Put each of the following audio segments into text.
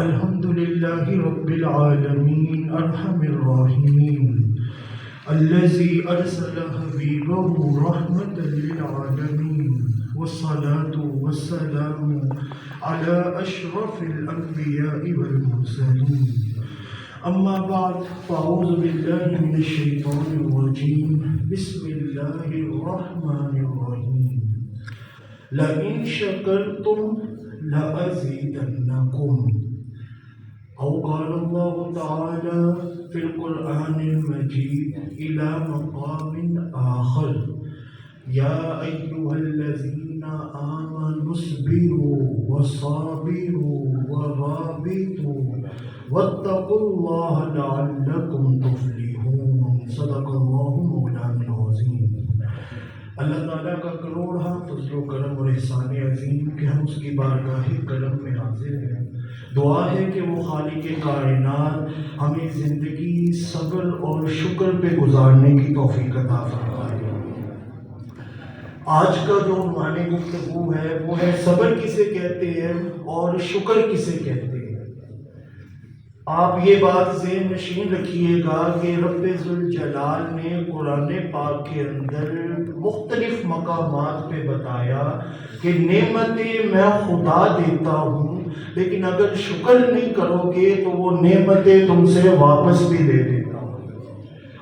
الحمد لله رب العالمين أرحم الراحمين الذي أرسل حبيبه رحمة للعالمين والصلاة والسلام على أشرف الأنبياء والمرسلين أما بعد فأعوذ بالله من الشيطان الرجيم بسم الله الرحمن الرحيم لئن شكرتم لأزيدنكم أو قال الله تعالى في القرآن المجيد إلى مقام آخر يا أيها الذين آمنوا اصبروا وصابروا ورابطوا واتقوا الله لعلكم تفلحون صدق الله مولانا العظيم۔ اللہ تعالیٰ کا کروڑ فضل و کرم اور احسان عظیم کہ ہم اس کی بارگاہ کرم میں حاضر ہیں۔ دعا ہے کہ وہ خالق کائنات ہمیں زندگی صبر اور شکر پہ گزارنے کی توفیق عطا فرمائے۔ آج کا جو عنوان گفتگو ہے وہ ہے صبر کسے کہتے ہیں اور شکر کسے کہتے ہیں۔ آپ یہ بات ذہن نشین رکھیے گا کہ رب ذوالجلال نے قرآن پاک کے اندر مختلف مقامات پہ بتایا کہ نعمتیں میں خدا دیتا ہوں، لیکن اگر شکر نہیں کرو گے تو وہ نعمتیں تم سے واپس بھی دے دیتا ہوں۔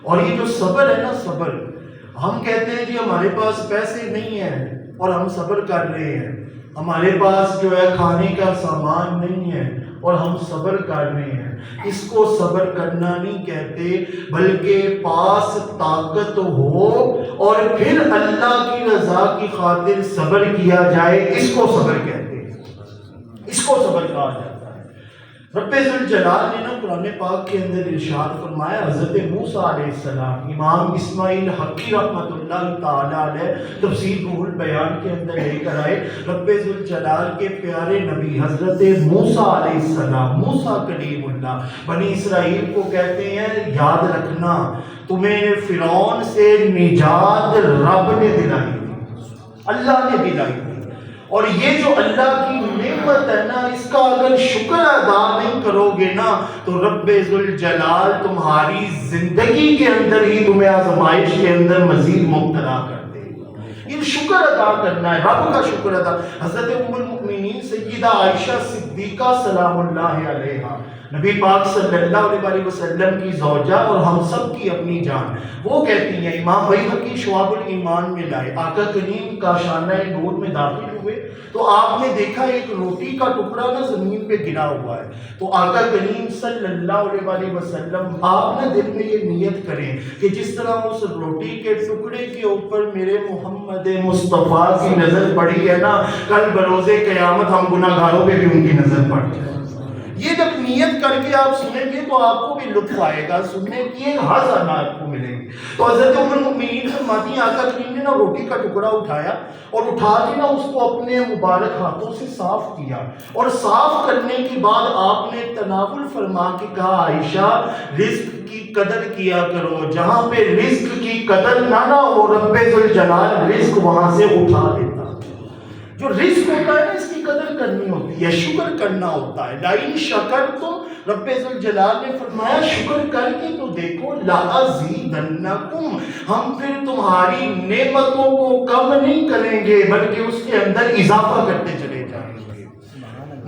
اور یہ جو صبر ہے نا، صبر، ہم کہتے ہیں جی ہمارے پاس پیسے نہیں ہیں اور ہم صبر کر رہے ہیں، ہمارے پاس جو ہے کھانے کا سامان نہیں ہے اور ہم صبر کر رہے ہیں۔ اس کو صبر کرنا نہیں کہتے، بلکہ پاس طاقت ہو اور پھر اللہ کی رضا کی خاطر صبر کیا جائے، اس کو صبر کہتے ہیں، اس کو صبر کہا جاتا ہے۔ رب ذوالجلال نے نا قرآن پاک کے اندر ارشاد فرمایا، حضرت موسیٰ علیہ السلام، امام اسماعیل حقی رحمۃ اللہ تعالی علیہ تفسیر روح البیان کے اندر لے کر آئے، رب ذوالجلال کے پیارے نبی حضرت موسیٰ علیہ السلام، موسیٰ کلیم اللہ، بنی اسرائیل کو کہتے ہیں یاد رکھنا تمہیں فرعون سے نجات رب نے دلائی تھی، اللہ نے دلائی تھی، اور یہ جو اللہ کی نعمت ہے نا، اس کا اگر شکر ادا نہیں کرو گے نا تو رب ذوالجلال تمہاری زندگی کے اندر ہی تمہیں آزمائش کے اندر مزید مبتلا کر دے گا۔ یہ شکر ادا کرنا ہے، رب کا شکر ادا۔ حضرت ام المؤمنین سیدہ عائشہ صدیقہ سلام اللہ علیہا، نبی پاک صلی اللہ علیہ وسلم کی زوجہ اور ہم سب کی اپنی جان، وہ کہتی ہیں، امام بیہقی شعب الایمان میں لائے، آقا کریم کا شانہ نور میں داخل ہوئے تو آپ نے دیکھا ایک روٹی کا ٹکڑا نا زمین پہ گرا ہوا ہے، تو آقا کریم صلی اللہ علیہ وسلم آپ نے دل میں یہ نیت کریں کہ جس طرح اس روٹی کے ٹکڑے کے اوپر میرے محمد مصطفیٰ کی نظر پڑی ہے نا، کل بروز قیامت ہم گناہ گاروں پہ بھی ان کی نظر پڑ جائے۔ یہ جب نیت کر کے آپ سنیں گے تو آپ کو بھی لطف آئے گا، سننے کی ایک حسن آپ کو ملے گی۔ تو حضرت ام المؤمنین فرماتی ہیں آقا کریم نے نا روٹی کا ٹکڑا اٹھایا اور اٹھا کے نا اس کو اپنے مبارک ہاتھوں سے صاف کیا، اور صاف کرنے کے بعد آپ نے تناول فرما کے کہا، عائشہ رزق کی قدر کیا کرو، جہاں پہ رزق کی قدر نہ ہو رب ذوالجلال رزق وہاں سے اٹھا دیتا۔ جو رزق ہوتا ہے نا اس کی قدر کرنی ہوتی ہے، شکر کرنا ہوتا ہے۔ لئن شکرتم، رب ذوالجلال نے فرمایا شکر کر کے تو دیکھو، لأزیدنکم، ہم پھر تمہاری نعمتوں کو کم نہیں کریں گے بلکہ اس کے اندر اضافہ کرتے چلے جائیں گے۔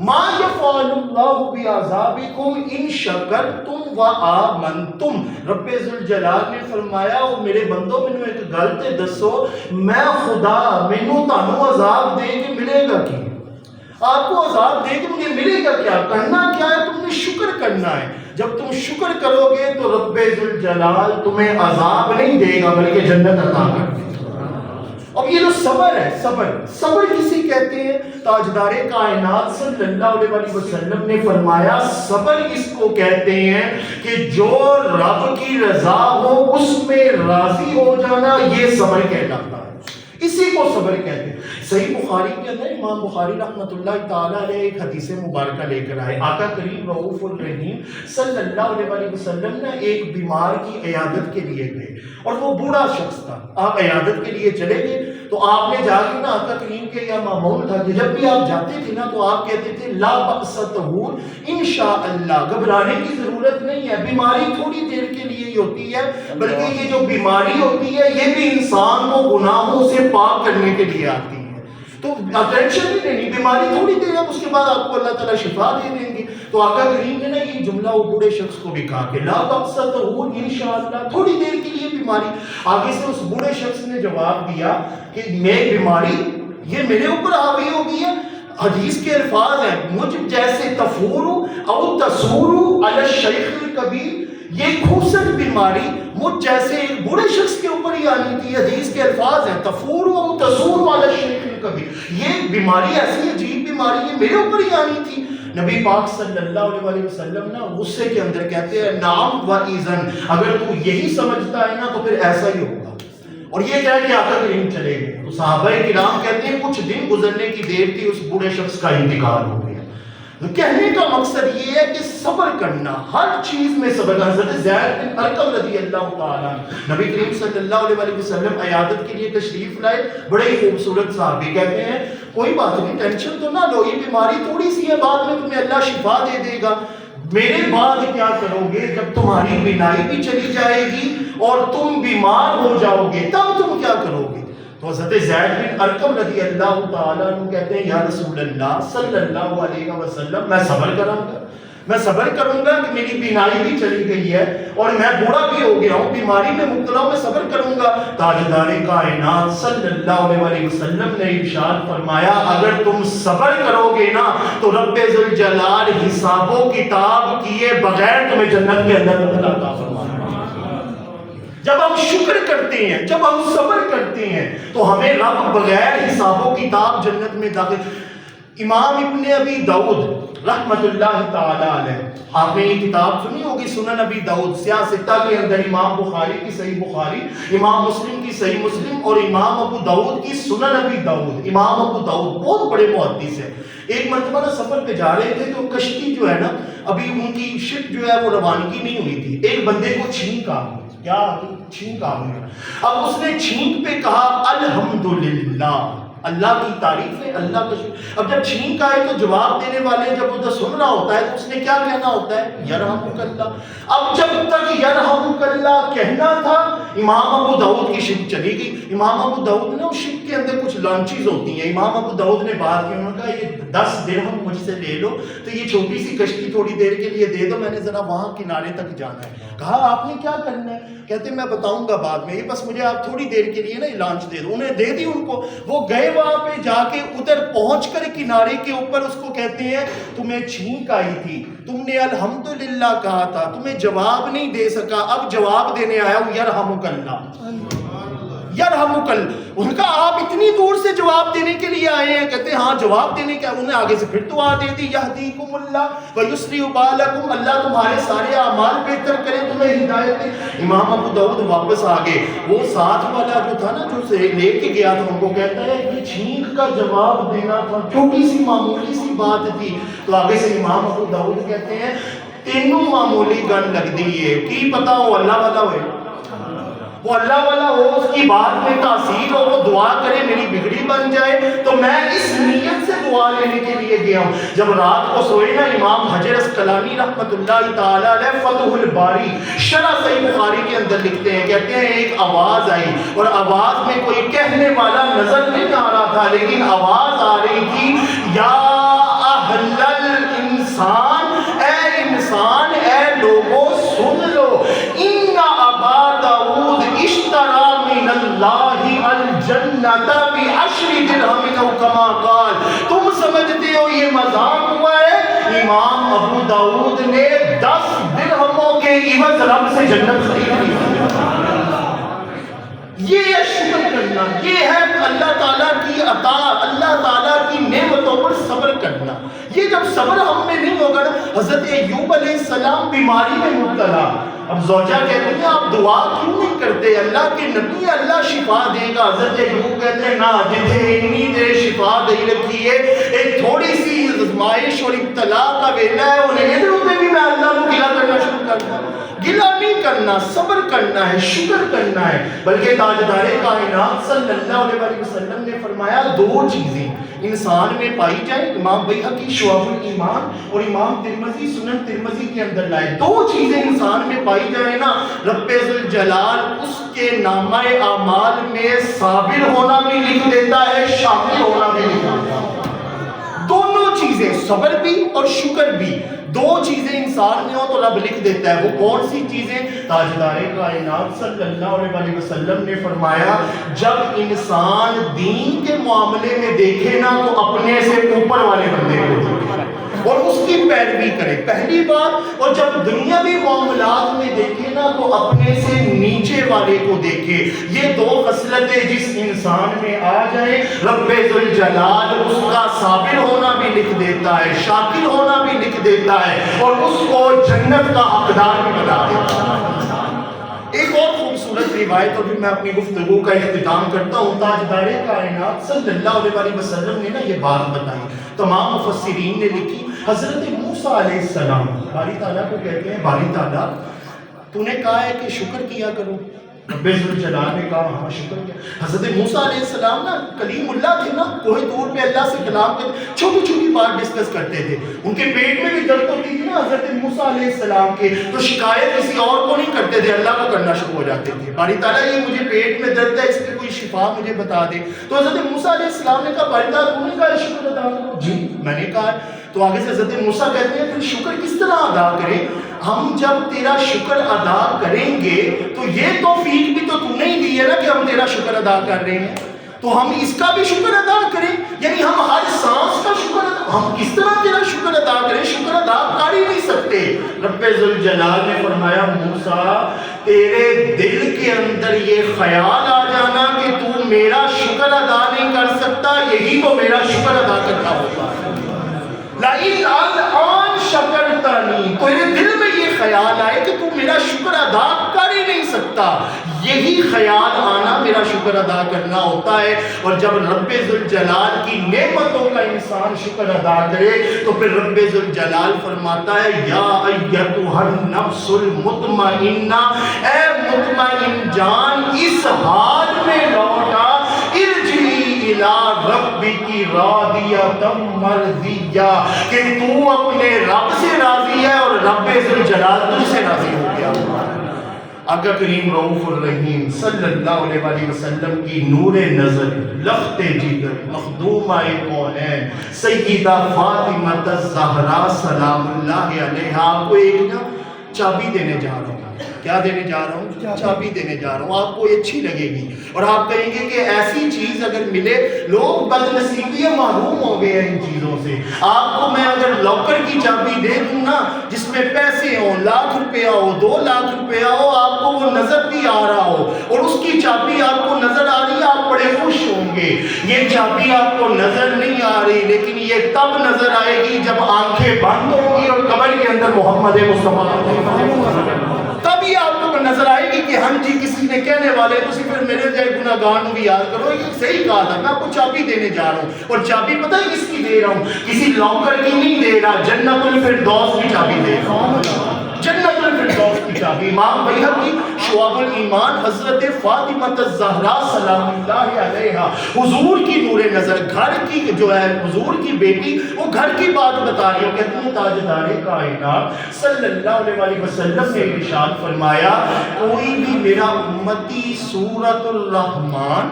ما یفعل اللہ بعذابکم ان شکرتم وآمنتم، رب ذوالجلال نے فرمایا او میرے بندو مینوں ایک گل تے دسو، میں خدا مینوں تانوں عذاب دے کے ملے گا کی؟ آپ کو عذاب دے کے مجھے ملے گا کیا؟ کرنا کیا ہے؟ تم نے شکر کرنا ہے۔ جب تم شکر کرو گے تو رب ذوالجلال تمہیں عذاب نہیں دے گا بلکہ جنت عطا کر دے گا۔ اب یہ جو صبر ہے، صبر کسی کہتے ہیں؟ تاجدار کائنات صلی اللہ علیہ وسلم نے فرمایا صبر اس کو کہتے ہیں کہ جو رب کی رضا ہو اس میں راضی ہو جانا، یہ صبر کہلاتا ہے، اسی کو صبر کہتے ہیں۔ صحیح بخاری کے اندر امام بخاری رحمۃ اللہ تعالیٰ علیہ ایک حدیث مبارکہ لے کر آئے، آقا کریم رؤوف الرحیم صلی اللہ علیہ وسلم نے ایک بیمار کی عیادت کے لیے گئے، اور وہ بوڑھا شخص تھا۔ آپ عیادت کے لیے چلے گئے تو آپ نے جا کے نا آقا کریم کے یا معمول تھا کہ جب بھی آپ جاتے تھے نا تو آپ کہتے تھے لا بأس طہور انشاءاللہ، گھبرانے کی ضرورت نہیں ہے، بیماری تھوڑی دیر کے لیے ہی ہوتی ہے، بلکہ یہ جو بیماری ہوتی ہے یہ بھی انسان کو گناہوں سے پاک کرنے کے لیے آتی ہے، تو ٹینشن نہیں لینی، بیماری تھوڑی دیر ہے، اس کے بعد آپ کو اللہ تعالیٰ شفا دے دیں گے۔ تو آقا کریم نے نا یہ جملہ وہ بوڑھے شخص کو بھی کہا کہ لا بأس طہور انشاءاللہ، تھوڑی دیر کے لیے بیماری۔ آگے سے اس بوڑھے شخص نے جواب دیا کہ میں بیماری یہ میرے اوپر حاوی ہوگی ہے، حدیث کے الفاظ ہیں مجھ جیسے تفور او تسور علی الشیخ الکبیر، یہ کھوسٹ بیماری مجھ جیسے ایک بوڑھے شخص کے اوپر ہی آنی تھی۔ حدیث کے الفاظ ہیں تفور او تسور علی الشیخ الکبیر، یہ بیماری ایسی عجیب بیماری یہ میرے اوپر ہی آنی تھی۔ نبی پاک صلی اللہ علیہ وسلم نا غصے کے اندر کہتے ہیں نعم و ایذن، اگر تو یہی سمجھتا ہے نا تو پھر ایسا ہی ہوگا، اور یہ کہہ کے آقا کریم چلے گئے۔ تو صحابہ کرام کہتے ہیں کچھ دن گزرنے کی دیر تھی، اس بوڑھے شخص کا انتقال ہو گیا۔ کہنے کا مقصد یہ ہے کہ صبر کرنا، ہر چیز میں صبر کرنا۔ حضرت زید بن ارقم رضی اللہ تعالیٰ نبی کریم صلی اللہ علیہ وسلم عیادت کے لیے تشریف لائے، بڑے ہی خوبصورت صحابی، کہتے ہیں کوئی بات نہیں، ٹینشن تو نہ لو، یہ بیماری تھوڑی سی ہے، بعد میں تمہیں اللہ شفا دے دے گا۔ میرے بعد کیا کرو گے جب تمہاری بینائی بھی چلی جائے گی اور تم بیمار ہو جاؤ گے تب تم کیا کرو گے؟ تو حضرت زید بن ارقم رضی اللہ تعالیٰ عنہ کہتے ہیں یا رسول اللہ صلی اللہ علیہ وسلم میں صبر کروں گا کہ میری بینائی بھی چلی گئی ہے اور میں بوڑھا بھی ہو گیا ہوں، بیماری میں مبتلا ہوں، میں صبر کروں گا۔ تاجدار کائنات صلی اللہ علیہ وسلم نے ارشاد فرمایا اگر تم صبر کرو گے نا تو رب ذوالجلال حساب و کتاب کیے بغیر تمہیں جنت کے اندر داخل عطا فرمائے گا۔ جب ہم شکر کرتے ہیں، جب ہم صبر کرتے ہیں تو ہمیں رب بغیر حساب و کتاب جنت میں داخل۔ امام ابن ابی داؤد رحمت اللہ تعالی علیہ، آپ نے یہ کتاب سنی ہوگی سنن ابی داؤد، سیاہ ستہ کے اندر امام بخاری کی صحیح بخاری، امام مسلم کی صحیح مسلم اور امام ابو داؤد کی سنن ابی داؤد۔ امام ابو داؤد بہت بڑے محدث ہیں، ایک مرتبہ نا سفر پہ جا رہے تھے تو کشتی جو ہے نا ابھی ان کی شپ جو ہے وہ روانگی نہیں ہوئی تھی، ایک بندے کو چھینک آ گئی، کیا چھینک آ گئی، اب اس نے چھینک پہ کہا الحمدللہ، اللہ کی تعریف ہے، اللہ کا شکر۔ اب جب چھینک آئے تو جواب دینے والے جب ادھر سن رہا ہوتا ہے تو اس نے کیا کہنا ہوتا ہے یرحمک اللہ۔ اب جب تک یرحمک اللہ کہنا تھا امام ابو داؤد کی شپ چلی گئی۔ امام ابو داؤد نے اس شپ کے اندر کچھ لانچیز ہوتی ہیں، امام ابو داؤد نے بات کی، انہوں نے کہا یہ 10 درہم مجھ سے لے لو تو یہ چھوٹی سی کشتی تھوڑی دیر کے لیے دے دو، میں نے ذرا وہاں کنارے تک جانا ہے۔ کہا آپ نے کیا کرنا ہے؟ کہتے میں بتاؤں گا بعد میں، یہ بس مجھے آپ تھوڑی دیر کے لیے نا لانچ دے دو۔ انہیں دے دی ان کو، وہ گئے وہاں پہ جا کے ادھر پہنچ کر کنارے کے اوپر اس کو کہتے ہیں تمہیں چھینک آئی تھی، تم نے الحمدللہ کہا تھا، تمہیں جواب نہیں دے سکا، اب جواب دینے آیا ہوں یرحمک اللہ، یرحمک اللہ۔ ان کا آپ اتنی دور سے جواب دینے کے لیے آئے ہیں؟ کہتے ہیں ہاں جواب دینے کے۔ انہیں آگے سے پھر دعا دے دی یہدیکم اللہ ویصلح بالکم، اللہ تمہارے سارے اعمال بہتر کرے، تمہیں ہدایت دے۔ امام ابو داؤد واپس آگے، وہ ساتھ والا جو تھا نا جو لے کے گیا تھا ان کو کہتا ہے کہ چھینک کا جواب دینا تھا، چھوٹی سی معمولی سی بات تھی۔ تو آگے سے امام ابو داؤد کہتے ہیں تینوں معمولی گن لگ دی ہے، کی پتا ہو اللہ والا ہوئے، وہ اللہ والا ہو، اس کی بات میں تاثیر ہو، وہ دعا کرے میری بگڑی بن جائے، تو میں اس نیت سے دعا لینے کے لیے گیا ہوں۔ جب رات کو سوئے نا امام حجر اسقلانی رحمت اللہ تعالی علیہ فتح الباری شرح صحیح بخاری کے اندر لکھتے ہیں، کہتے ہیں ایک آواز آئی اور آواز میں کوئی کہنے والا نظر نہیں آ رہا تھا، لیکن آواز آ رہی تھی یا اہل الانسان، اے انسان، اے لوگوں سن لو، ان ابا داؤد اشترى من اللہ الجنت بعشر درہم او کما قال۔ تم سمجھتے ہو یہ مذاق ہوا ہے؟ امام ابو داؤد نے 10 درہموں کے عوض رب سے جنت خرید لی۔ یہ ہے شکر کرنا، یہ ہے اللہ تعالیٰ کی عطا، اللہ تعالیٰ کی نعمتوں پر صبر کرنا۔ یہ جب صبر ہم میں نہیں ہوگا نا، حضرت ایوب علیہ السلام بیماری میں مبتلا، اب زوجہ کہتے ہیں آپ دعا کیوں نہیں کرتے؟ اللہ کے نبی اللہ شفا دے گا۔ حضرت ایوب کہتے ہیں نا، جتنے اتنی دیر شفا دے رکھی ہے، ایک تھوڑی سی آزمائش اور ابتلا کا ویلا ہے، انہیں ادھر ادھر بھی میں اللہ کو گلا کرنا شروع کر دوں۔ گلا نہیں کرنا، صبر کرنا ہے، شکر کرنا ہے۔ بلکہ تاجدار کائنات صلی اللہ علیہ وسلم نے فرمایا دو چیزیں انسان میں پائی جائیں، امام بیہقی شعب الایمان اور امام ترمذی سنن ترمذی کے اندر لائے، دو چیزیں انسان میں پائی جائیں نا، رب ذوالجلال اس کے نامہ اعمال میں صابر ہونا بھی لکھ دیتا ہے، شاکر ہونا بھی لکھ دیتا ہے۔ دونوں چیزیں، صبر بھی اور شکر بھی، دو چیزیں انسان میں ہو تو رب لکھ دیتا ہے۔ وہ کون سی چیزیں؟ تاجدار کائنات صلی اللہ علیہ وسلم نے فرمایا جب انسان دین کے معاملے میں دیکھے نا تو اپنے سے اوپر والے بندے کو دیکھے اور اس کی پیروی کرے، پہلی بات، اور جب دنیاوی معاملات میں دیکھے نا تو اپنے سے نیچے والے کو دیکھے۔ یہ دو خصلتیں جس انسان میں آ جائیں رب ذوالجلال اس کا صابر ہونا بھی لکھ دیتا ہے، شاکر ہونا بھی لکھ دیتا ہے اور اس کو جنت کا حقدار بھی بنا دیتا ہے۔ ایک اور خوبصورت روایت اور پھر میں اپنی گفتگو کا اختتام کرتا ہوں۔ تاجدار کائنات صلی اللہ علیہ وسلم نے نا یہ بات بتائی، تمام مفسرین نے لکھی، حضرت موسیٰ علیہ السلام باری تعالیٰ کو کہتے ہیں باری تعالیٰ تو نے کہا ہے کہ شکر کیا کرو، رب ذوالجلال نے کہا ہاں شکر کیا۔ حضرت موسیٰ علیہ السلام نا کلیم اللہ تھے نا، کوہ طور پہ اللہ سے کلام کرتے، چھوٹی چھوٹی بات ڈسکس کرتے تھے، ان کے پیٹ میں بھی درد ہوتی تھی نا حضرت موسیٰ علیہ السلام کے، تو شکایت کسی اور کو نہیں کرتے تھے، اللہ کو کرنا شروع ہو جاتے تھے، باری تعالیٰ یہ مجھے پیٹ میں درد ہے، اس کی کوئی شفا مجھے بتا دے۔ تو حضرت موسیٰ علیہ السلام نے کہا باری تعالیٰ تو نے کہا شکر ادا کرو، جی میں نے کہا۔ تو آگے سے حضرت موسیٰ کہتے ہیں پھر شکر کس طرح ادا کریں؟ ہم جب تیرا شکر ادا کریں گے تو یہ توفیق بھی تو نے ہی دی ہے نا کہ ہم تیرا شکر ادا کر رہے ہیں، تو ہم اس کا بھی شکر ادا کریں، یعنی ہم ہر سانس کا شکر ادا، ہم کس طرح تیرا شکر ادا کریں؟ شکر ادا کر ہی نہیں سکتے۔ رب ذوالجلال نے فرمایا موسیٰ تیرے دل کے اندر یہ خیال آ جانا کہ تو میرا شکر ادا نہیں کر سکتا، یہی تو میرا شکر ادا کرنا ہوتا ہے۔ لَإِنْ الْآنَ شَكَرْتَنِي، تیرے دل میں یہ خیال آئے کہ تو میرا شکر ادا کر ہی نہیں سکتا، یہی خیال آنا میرا شکر ادا کرنا ہوتا ہے۔ اور جب رب ذوالجلال کی نعمتوں کا انسان شکر ادا کرے تو پھر رب ذوالجلال فرماتا ہے یا ایتھا النفس المطمئنہ، اے مطمئن جان اس حال میں لوٹا، ارجعی الی ربک راضیۃ مرضیہ، کہ تو اپنے رب سے راضی ہے اور رب ذوالجلال تجھ سے راضی ہو گیا۔ آقا کریم رؤوف الرحیم صلی اللہ علیہ وسلم کی نور نظر، لخت جگر، مخدومہ کونین، سیدہ فاطمہ الزہرا سلام اللہ علیہا، آپ کو ایک نا چابی دینے جا رہا ہوں۔ کیا دینے جا رہا ہوں؟ چابی دینے جا رہا ہوں، آپ کو یہ اچھی لگے گی اور آپ کہیں گے کہ ایسی چیز اگر ملے، لوگ بد نصیبی محروم ہو گئے ہیں ان چیزوں سے۔ آپ کو میں اگر لاکر کی چابی دے دوں نا جس میں پیسے ہوں، لاکھ روپیہ ہو، 2 لاکھ روپیہ ہو، آپ کو وہ نظر بھی آ رہا ہو اور اس کی چابی آپ کو نظر آ رہی ہے، آپ بڑے خوش ہوں گے۔ یہ چابی آپ کو نظر نہیں آ رہی، لیکن یہ تب نظر آئے گی جب آنکھیں بند ہوں گی اور قبر کے اندر محمد مصطفیٰ، تب یہ آپ کو نظر آئے گی کہ ہم جی کسی نے کہنے والے تو پھر میرے جائے گناہگار بھی یاد کرو، یہ صحیح کہا تھا، میں آپ کو چابی دینے جا رہا ہوں اور چابی پتہ ہے کس کی دے رہا ہوں؟ کسی لاکر کی نہیں دے رہا، جنت الفردوس کی چابی دے رہا ہوں، جنت الفردوس کی چابی۔ امام بیہقی شعب الایمان حضرت فاطمہ الزہرا سلام اللہ علیہا، حضور کی نور نظر، گھر کی جو ہے حضور کی بیٹی، وہ گھر کی بات بتا رہی ہے، کہتی ہے تاجدار کائنات صلی اللہ علیہ وسلم نے ارشاد فرمایا کوئی بھی میرا امتی سورۃ الرحمن،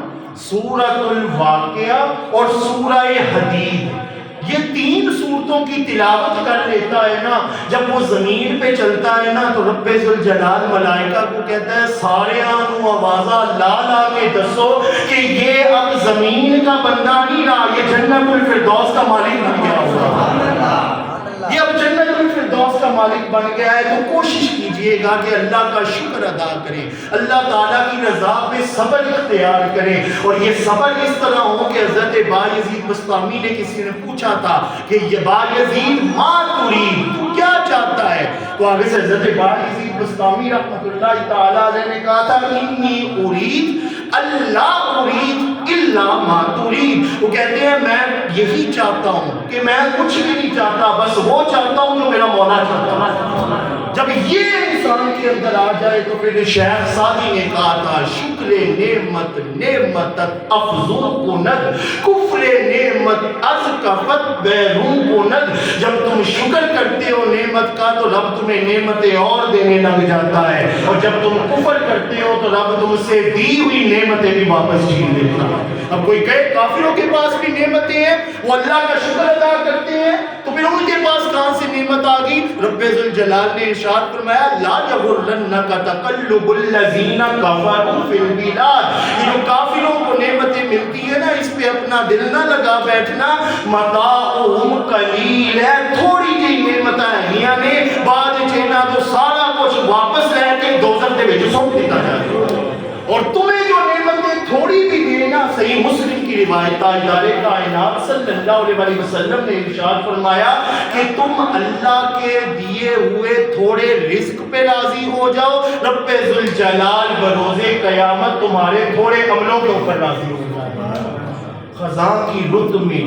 سورۃ الواقعہ اور سورہ حدید، یہ 3 سورتوں کی تلاوت کر لیتا ہے نا، جب وہ زمین پہ چلتا ہے نا تو رب ذوالجلال ملائکہ کو کہتا ہے سارے آنو آوازہ لا لا کے دسو کہ یہ اب زمین کا بندہ نہیں رہا، یہ جنت الفردوس کا مالک بن گیا ہوگا، یہ اب جنت الفردوس کا مالک بن گیا ہے۔ تو کوشش کیجئے گا کہ اللہ کا شکر ادا کریں، اللہ تعالیٰ کی رضا پہ صبر اختیار کریں، اور یہ صبر اس طرح ہو کہ حضرت بایزید بسطامی نے کسی نے پوچھا تھا کہ یہ بایزید ما ترید، تو کیا چاہتا ہے؟ تو آگے سے حضرت بایزید بسطامی رحمۃ اللہ تعالیٰ علیہ نے کہا تھا انی ارید اللہ ارید الا ما ترید، وہ کہتے ہیں میں یہی چاہتا ہوں کہ میں کچھ بھی نہیں چاہتا، بس وہ چاہتا ہوں جو میرا مولا چاہتا ہے۔ جب یہ انسان کے اندر آ جائے تو پھر شیخ سادی نے کہا تھا شکر نعمت نعمت افزون کند کفر نعمت از کفت بیرون کند. جب تم شکر کرتے ہو نعمت کا تو رب تمہیں نعمتیں اور دینے لگ جاتا ہے، اور جب تم کفر کرتے ہو تو رب تم سے دی ہوئی نعمتیں بھی واپس چھین لیتا ہے. اب کوئی کہے کافروں کے پاس بھی نعمتیں ہیں، وہ اللہ کا شکر ادا کرتے ہیں، تو پھر ان کے پاس کہاں سے نعمت آ گئی؟ رب ذوالجلال نے ارشاد فرمایا لا یغرنک تقلب الذین کفروا فی البلاد. یہ جو کافروں کو نعمتیں ملتی ہیں نا، اس پہ اپنا دل نہ لگا بیٹھنا. متاعہم قلیل ہے، تھوڑی جی نعمتیں ہیں نے بعد چینا تو سارا کچھ واپس لے کے دوزخ دے وچ سٹ دتا جائے. اور تمہیں جو نعمتیں تھوڑی بھی دینا، صحیح مسلم کی روایت تاجدار کائنات صلی اللہ علیہ وسلم نے ارشاد فرمایا کہ تم اللہ کے دیے ہوئے تھوڑے رزق پہ راضی ہو جاؤ، رب ذوالجلال بروز قیامت تمہارے تھوڑے عملوں کے اوپر راضی ہو جائے. خزاں کی رت میں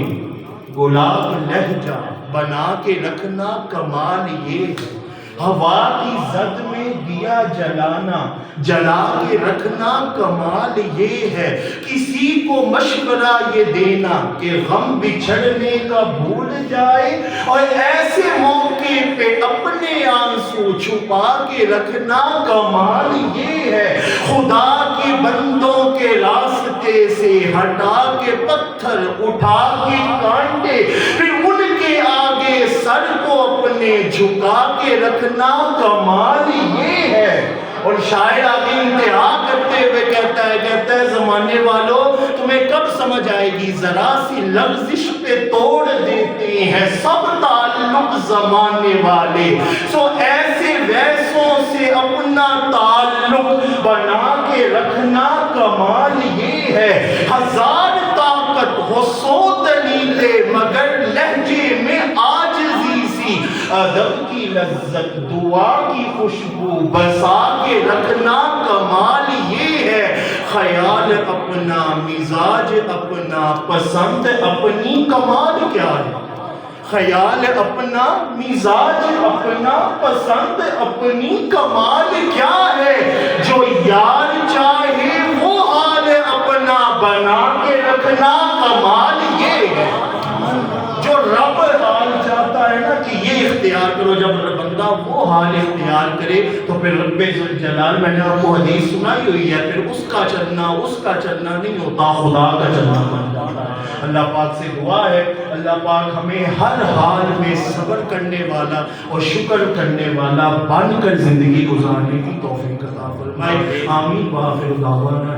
گلاب لہجہ بنا کے رکھنا کمال یہ ہے، ہوا کی زد میں دیا جلانا جلا کے رکھنا کمال یہ ہے. کسی کو مشورہ یہ دینا کہ غم بچھڑنے کا بھول جائے، اور ایسے موقع پہ اپنے آنسو چھپا کے رکھنا کمال یہ ہے. خدا کے بندوں کے راستے سے ہٹا کے پتھر اٹھا کے کانٹے، پھر ان کے آگے سر کو اپنے جھکا کے رکھنا کمال یہ ہے. اور شاعر آگے انتہا کرتے ہوئے کہتا ہے زمانے والوں تمہیں کب سمجھ آئے گی، ذرا سی لغزش پہ توڑ دیتے ہیں سب تعلق زمانے والے. سو ایسے ویسوں سے اپنا تعلق بنا کے رکھنا کمال یہ ہے. ہزار طاقت ہو سو دلیلے مگر لہجے میں عاجزی سی، ادب کی لذت دعا کی خوشبو بسا کے رکھنا کمال یہ ہے. خیال اپنا مزاج اپنا پسند اپنی کمال کیا ہے. خیال اپنا مزاج اپنا پسند اپنی کمال کیا ہے. جو یار چاہے وہ حال اپنا بنا کے رکھنا کمال یہ ہے. جو رب حال چاہتا ہے نا کہ یہ اختیار کرو، جب بندہ وہ حال اختیار کرے تو پھر رب ذوالجلال، میں نے آپ کو حدیث سنائی ہوئی ہے، پھر اس کا چلنا نہیں ہوتا، خدا کا چلنا بن جاتا ہے. اللہ پاک سے دعا ہے اللہ پاک ہمیں ہر حال میں صبر کرنے والا اور شکر کرنے والا بن کر زندگی گزارنے کی توفیق عطا فرمائے. آمین. وآخر دعوانا